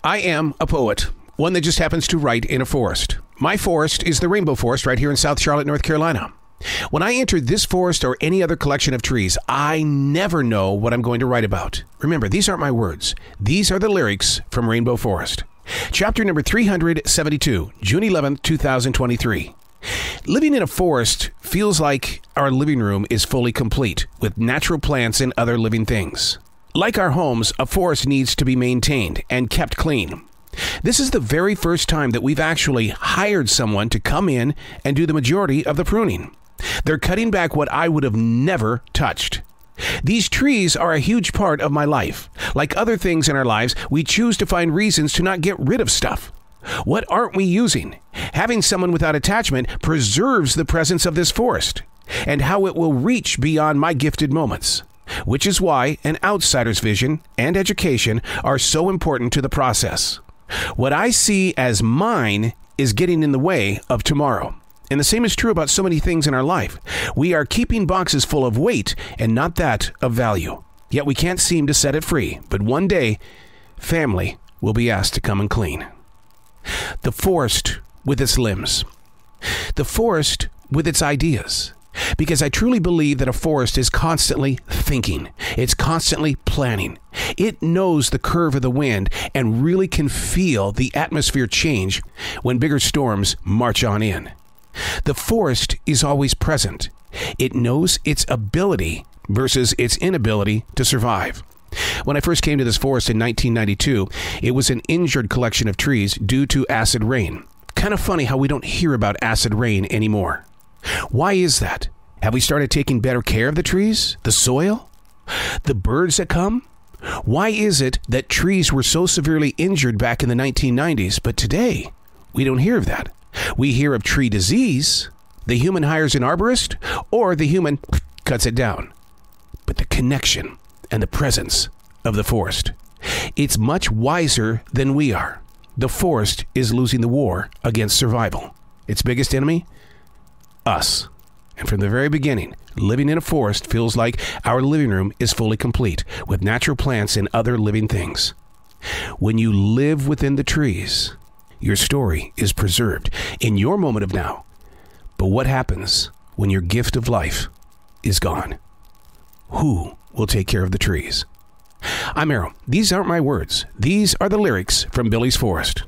I am a poet, one that just happens to write in a forest. My forest is the Rainbow Forest right here in South Charlotte, North Carolina. When I enter this forest or any other collection of trees, I never know what I'm going to write about. Remember, these aren't my words. These are the lyrics from Rainbow Forest. Chapter number 372, June 11th, 2023. Living in a forest feels like our living room is fully complete with natural plants and other living things. Like our homes, a forest needs to be maintained and kept clean. This is the very first time that we've actually hired someone to come in and do the majority of the pruning. They're cutting back what I would have never touched. These trees are a huge part of my life. Like other things in our lives, we choose to find reasons to not get rid of stuff. What aren't we using? Having someone without attachment preserves the presence of this forest and how it will reach beyond my gifted moments. Which is why an outsider's vision and education are so important to the process. What I see as mine is getting in the way of tomorrow. And the same is true about so many things in our life. We are keeping boxes full of weight and not that of value. Yet we can't seem to set it free. But one day, family will be asked to come and clean. The forest with its limbs. The forest with its ideas. Because I truly believe that a forest is constantly thinking. It's constantly planning. It knows the curve of the wind and really can feel the atmosphere change when bigger storms march on in. The forest is always present. It knows its ability versus its inability to survive. When I first came to this forest in 1992, it was an injured collection of trees due to acid rain. Kind of funny how we don't hear about acid rain anymore. Why is that? Have we started taking better care of the trees, the soil, the birds that come? Why is it that trees were so severely injured back in the 1990s, but today we don't hear of that? We hear of tree disease, the human hires an arborist, or the human cuts it down. But the connection and the presence of the forest, it's much wiser than we are. The forest is losing the war against survival. Its biggest enemy? Us. And from the very beginning, living in a forest feels like our living room is fully complete with natural plants and other living things. When you live within the trees, your story is preserved in your moment of now. But what happens when your gift of life is gone? Who will take care of the trees? I'm Arrow. These aren't my words. These are the lyrics from Billy's Forest.